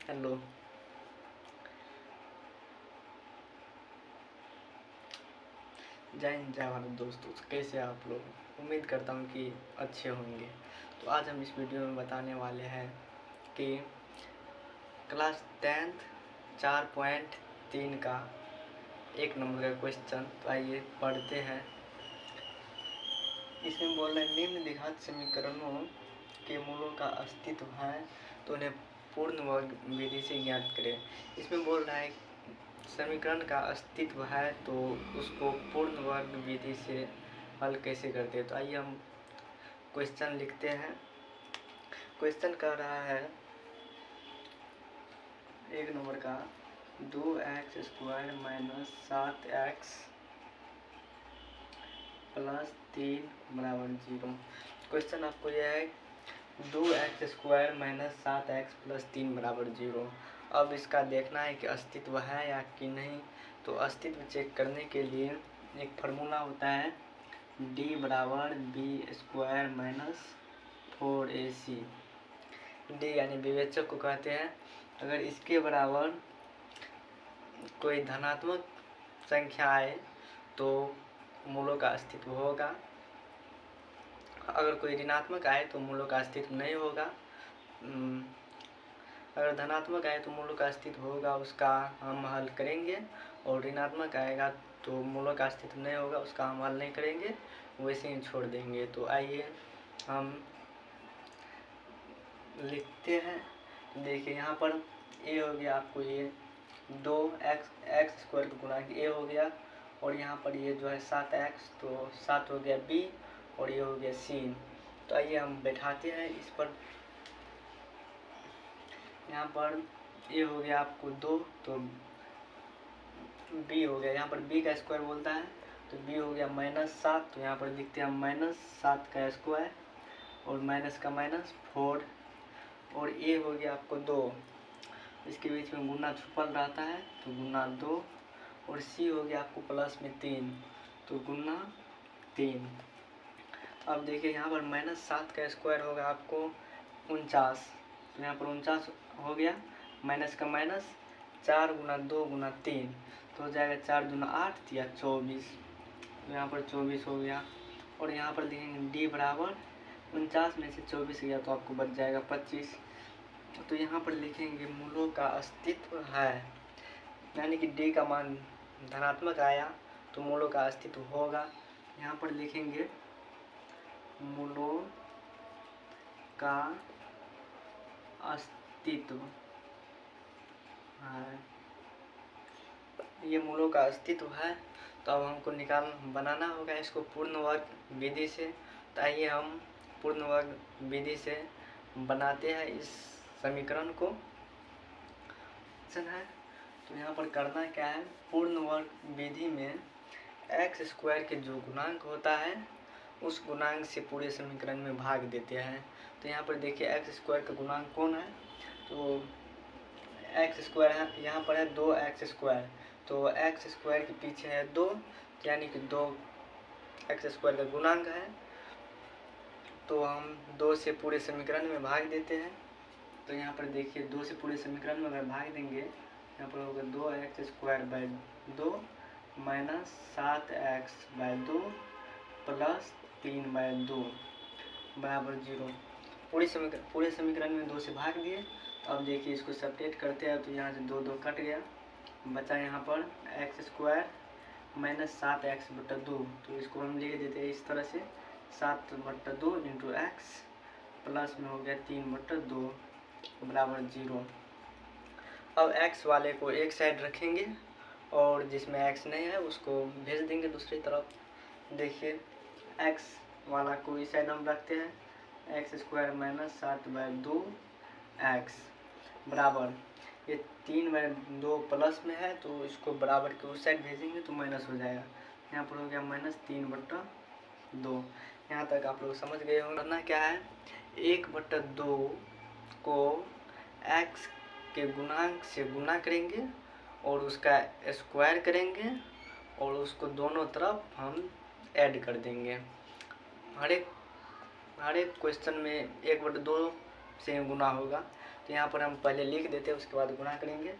Hello. जय हिंद, जय भारत दोस्तों। कैसे आप लोग? उम्मीद करता हूँ कि अच्छे होंगे। तो आज हम इस वीडियो में बताने वाले हैं कि क्लास 10th 4.3 का 1 नंबर का क्वेश्चन। तो आइए पढ़ते हैं। इसमें बोल रहे हैं निम्न दिखात समीकरणों के मूलों का अस्तित्व है तो उन्हें पूर्ण वर्ग विधि से ज्ञात करें। इसमें बोल रहा है समीकरण का अस्तित्व है तो उसको पूर्ण वर्ग विधि से हल कैसे करते हैं। तो आइए हम क्वेश्चन लिखते हैं। क्वेश्चन कह रहा है 1 नंबर का 2x² - 7x + 3 = 0। क्वेश्चन आपको यह है 2x² - 7x + 3 = 0। अब इसका देखना है कि अस्तित्व है या कि नहीं। तो अस्तित्व चेक करने के लिए एक फार्मूला होता है d = b² - 4ac। d यानी विवेचक को कहते हैं। अगर इसके बराबर कोई धनात्मक संख्या आए तो मूलों का अस्तित्व होगा। अगर कोई ऋणात्मक आए तो मूलों का अस्तित्व नहीं होगा। अगर धनात्मक आए तो मूलों का अस्तित्व होगा, उसका हम हल करेंगे। और ऋणात्मक आएगा तो मूलों का अस्तित्व नहीं होगा, उसका हम हल नहीं करेंगे, वैसे ही छोड़ देंगे। तो आइए हम लिखते हैं। देखिए यहाँ पर a हो गया आपको ये 2x² का गुणांक a हो गया, और यहाँ पर ये जो है 7x, तो 7 हो गया b, और ये हो गया c। तो आइए हम बैठाते हैं इस पर। यहाँ पर a हो गया आपको 2, तो b हो गया, यहाँ पर b का स्क्वायर बोलता है तो b हो गया -7। तो यहाँ पर लिखते हैं -7 का स्क्वायर और माइनस का -4, और a हो गया आपको 2, इसके बीच में गुना छुपल रहता है तो गुना 2, और c हो गया आपको प्लस में 3 तो गुना 3। अब देखिए यहाँ पर -7 का स्क्वायर होगा आपको 49, तो यहाँ पर 49 हो गया, माइनस का माइनस 4 गुना 2 गुना 3 तो हो जाएगा 4 दूना 8 या 24, तो यहाँ पर 24 हो गया। और यहाँ पर देखेंगे d बराबर 49 में से 24 गया तो आपको बच जाएगा 25। तो यहाँ पर लिखेंगे मूलों का अस्तित्व है, यानी कि d का मान धनात्मक आया तो मूलों का अस्तित्व होगा। यहाँ पर लिखेंगे मूलों का अस्तित्व है, ये मूलों का अस्तित्व है। तो अब हमको बनाना होगा इसको पूर्ण वर्ग विधि से। तो आइए हम पूर्ण वर्ग विधि से बनाते हैं इस समीकरण को। है तो यहाँ पर करना क्या है, पूर्ण वर्ग विधि में x² के जो गुणांक होता है उस गुणांक से पूरे समीकरण में भाग देते हैं। तो यहाँ पर देखिए x² का गुणांक कौन है, तो x² है, यहाँ पर है 2x², तो x² के पीछे है 2, यानी कि 2x² का गुणांक है। तो हम 2 से पूरे समीकरण में भाग देते हैं। तो यहाँ पर देखिए 2 से पूरे समीकरण में अगर भाग देंगे, यहाँ पर होगा 2x²/2 माइनस 7x/2 प्लस 3/2 बराबर 0। पूरे समीकरण में 2 से भाग दिए। अब देखिए इसको सब्ट्रैक्ट करते हैं तो यहाँ से 2 2 कट गया, बचा यहाँ पर x² माइनस 7x/2। तो इसको हम लिख देते हैं इस तरह से 7/2 इंटू x प्लस में हो गया 3/2 बराबर 0। अब x वाले को एक साइड रखेंगे और जिसमें x नहीं है उसको भेज देंगे दूसरी तरफ। देखिए x वाला को इस साइड हम रखते हैं, x² माइनस 7/2 x बराबर ये 3/2 प्लस में है तो इसको बराबर के उस साइड भेजेंगे तो माइनस हो जाएगा। यहाँ पर हो गया -3/2। यहाँ तक आप लोग समझ गए होंगे। करना क्या है, 1/2 को x के गुणांक से गुना करेंगे और उसका स्क्वायर करेंगे और उसको दोनों तरफ हम ऐड कर देंगे। हर एक क्वेश्चन में 1/2 से गुना होगा, तो यहाँ पर हम पहले लिख देते हैं, उसके बाद गुणा करेंगे।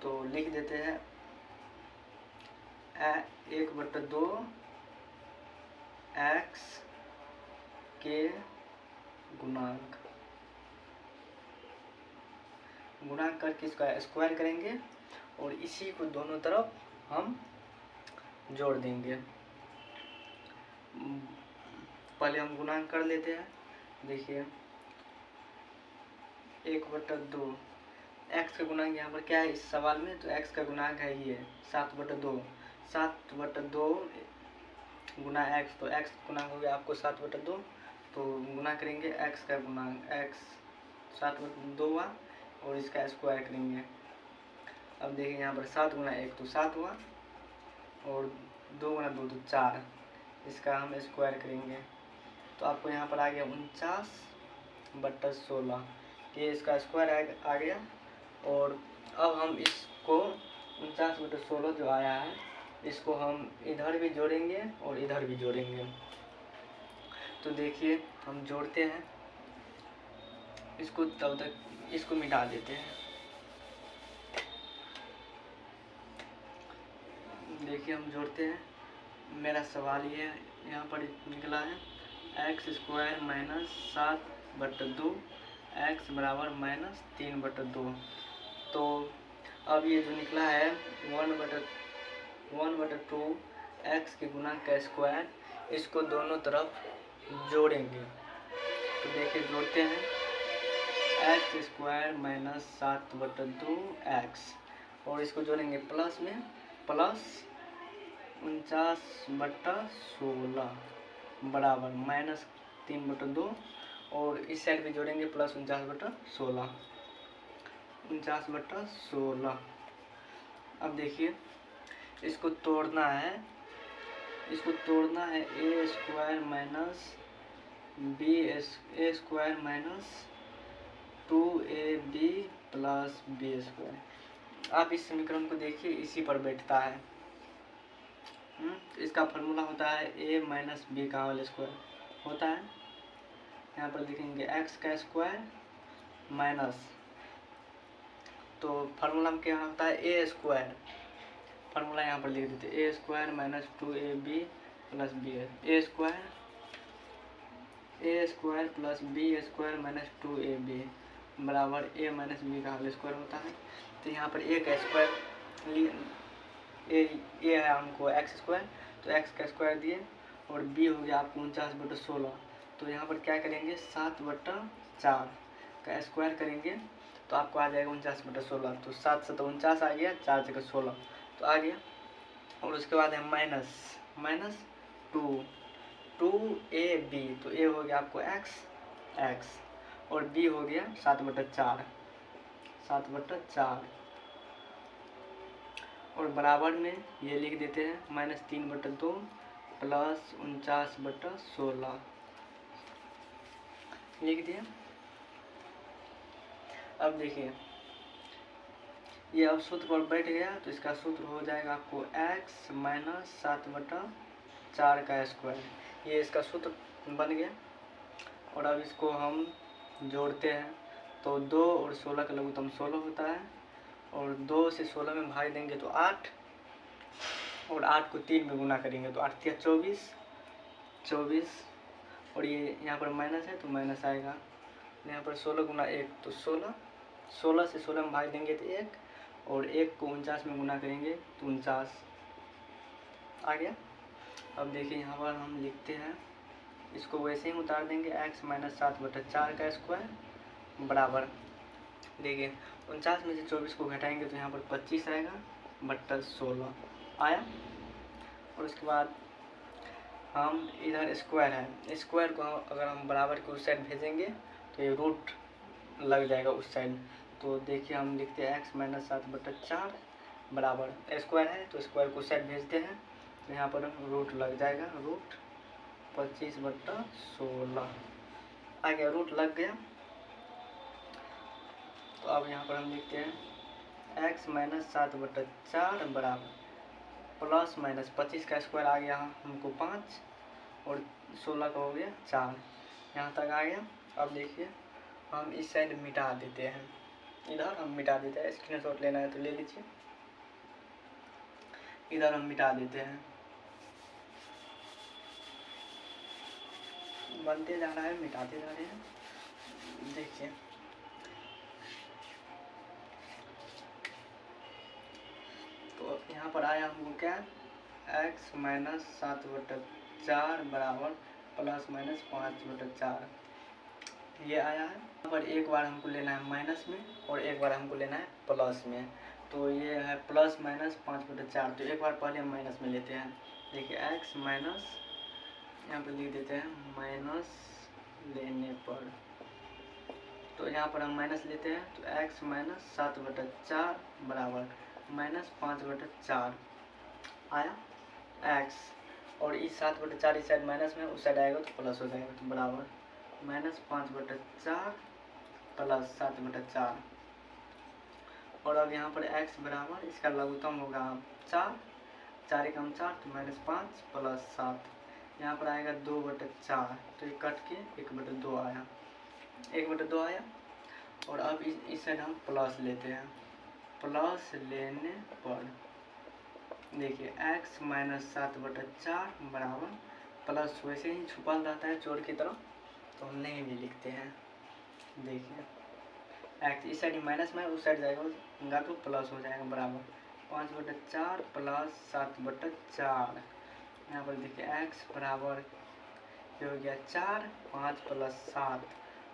तो लिख देते हैं 1/2 x के गुणांक करके इसका स्क्वायर करेंगे और इसी को दोनों तरफ हम जोड़ देंगे। पहले हम गुणांक कर लेते हैं। देखिए 1/2 x का गुणांक यहाँ पर क्या है इस सवाल में, तो x का गुणांक है ये 7/2। 7/2 गुना x, तो x गुणांक हो गया आपको 7/2। तो गुना करेंगे x का गुणांक x 7/2 हुआ और इसका स्क्वायर करेंगे। अब देखिए यहाँ पर 7 गुना 1 तो 7 हुआ और 2 गुना 2 तो 4, इसका हम स्क्वायर करेंगे। तो आपको यहाँ पर आ गया 49/16, ये इसका स्क्वायर आ गया। और अब हम इसको 49/16 जो आया है इसको हम इधर भी जोड़ेंगे और इधर भी जोड़ेंगे। तो देखिए हम जोड़ते हैं इसको, तब तक इसको मिटा देते हैं। देखिए हम जोड़ते हैं, मेरा सवाल ये यहाँ पर निकला है x² - 7/2 x बराबर -3/2। तो अब ये जो निकला है 1/2 x के गुणांक का स्क्वायर, इसको दोनों तरफ जोड़ेंगे। तो देखिए जोड़ते हैं x² - 7/2 x और इसको जोड़ेंगे प्लस में, प्लस 49/16 बराबर -3/2 और इस साइड भी जोड़ेंगे प्लस 49/16। 49/16। अब देखिए इसको तोड़ना है, a² - -2ab + b²। आप इस समीकरण को देखिए, इसी पर बैठता है। इसका फॉर्मूला होता है a - b का होल स्क्वायर होता है। यहाँ पर लिखेंगे x का स्क्वायर माइनस, तो फार्मूला में क्या होता है a स्क्वायर, फार्मूला यहाँ पर लिख देते हैं a² - 2ab + b। a² + b² - 2ab बराबर a - b का होल स्क्वायर होता है। तो यहाँ पर a का स्क्वायर ये है हमको x², तो x का स्क्वायर दिए और b हो गया आपको 49/16। तो यहाँ पर क्या करेंगे 7/4 का स्क्वायर करेंगे तो आपको आ जाएगा 49/16। तो 7 से तो 49 आ गया, 4 जगह 16 तो आ गया। और उसके बाद है -2ab, तो a हो गया आपको x और b हो गया 7/4 और बराबर में ये लिख देते हैं -3/2 + 49/16 लिख दिया। अब देखिए ये अब सूत्र पर बैठ गया, तो इसका सूत्र हो जाएगा आपको x - 7/4 का स्क्वायर, ये इसका सूत्र बन गया। और अब इसको हम जोड़ते हैं, तो 2 और 16 का लघुत्तम 16 होता है और 2 से 16 में भाग देंगे तो 8 और 8 को 3 में गुना करेंगे तो 8 × 24 और ये यहाँ पर माइनस है तो माइनस आएगा। यहाँ पर 16 × 1 तो 16, 16 से 16 में भाग देंगे तो 1 और 1 को 49 में गुना करेंगे तो 49 आ गया। अब देखिए यहाँ पर हम लिखते हैं, इसको वैसे ही उतार देंगे x - 7/4 का स्क्वायर बराबर, देखिए 49 में से 24 को घटाएंगे तो यहाँ पर 25 आएगा बट्टा 16 आया। और उसके बाद हम इधर स्क्वायर है, स्क्वायर को अगर हम बराबर के उस साइड भेजेंगे तो ये रूट लग जाएगा उस साइड। तो देखिए हम लिखते हैं x - 7/4 बराबर, स्क्वायर है तो स्क्वायर को उस साइड भेजते हैं तो यहाँ पर रूट लग जाएगा, रूट 25/16 आ गया, रूट लग गया। तो अब यहाँ पर हम लिखते हैं x - 7/4 बराबर प्लस माइनस 25 का स्क्वायर आ गया हमको 5 और 16 का हो गया 4, यहाँ तक आ गया। अब देखिए हम इस साइड मिटा देते हैं, इधर हम मिटा देते हैं, स्क्रीनशॉट लेना है तो ले लीजिए। इधर हम मिटा देते हैं, बनते जा रहा है, मिटाते जा रहे हैं। देखिए तो यहाँ पर आया हमको क्या, x माइनस 7/4 बराबर प्लस माइनस 5/4 ये आया है। यहाँ पर एक बार हमको लेना है माइनस में और एक बार हमको लेना है प्लस में। तो ये है प्लस माइनस 5/4, तो एक बार पहले हम माइनस में लेते हैं। देखिए x माइनस, यहाँ पर लिख देते हैं माइनस लेने पर, तो यहाँ पर हम माइनस लेते हैं तो x माइनस 7/4 बराबर माइनस 5/4 आया x, और इस 7/4 इस साइड माइनस में, उस साइड आएगा तो प्लस हो जाएगा, तो बराबर माइनस 5/4 प्लस 7/4। और अब यहाँ पर x बराबर, इसका लघुत्तम होगा 4, 4 एकम 4 तो -5 प्लस 7, यहाँ पर आएगा 2/4, तो ये कट के 1/2 आया, 1/2 आया। और अब इस साइड हम प्लस लेते हैं, प्लस लेने पर देखिए x माइनस 7/4 बराबर प्लस, वैसे ही छुपा रहता है चोर की तरह, तो हम नहीं भी लिखते हैं। देखिए x इस साइड माइनस में, उस साइड जाएगा तो प्लस हो जाएगा, बराबर 5/4 प्लस 7/4। यहाँ पर देखिए x बराबर ये हो गया 4, 5 प्लस 7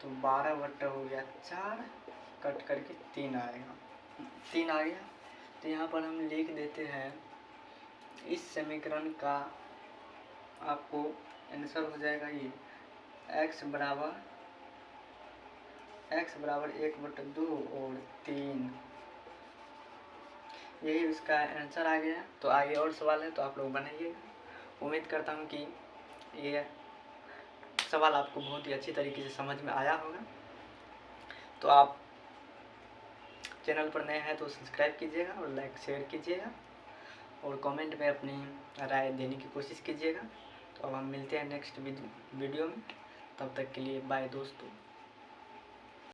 तो 12 हो गया 4, कट करके 3 आएगा, 3 आ गया। तो यहाँ पर हम लिख देते हैं, इस समीकरण का आपको आंसर हो जाएगा ये x बराबर 1/2 और 3, यही उसका आंसर आ गया। तो आगे और सवाल है तो आप लोग बनाइएगा। उम्मीद करता हूँ कि ये सवाल आपको बहुत ही अच्छी तरीके से समझ में आया होगा। तो आप चैनल पर नए हैं तो सब्सक्राइब कीजिएगा और लाइक शेयर कीजिएगा और कमेंट में अपनी राय देने की कोशिश कीजिएगा। तो अब हम मिलते हैं नेक्स्ट वीडियो में, तब तक के लिए बाय दोस्तों।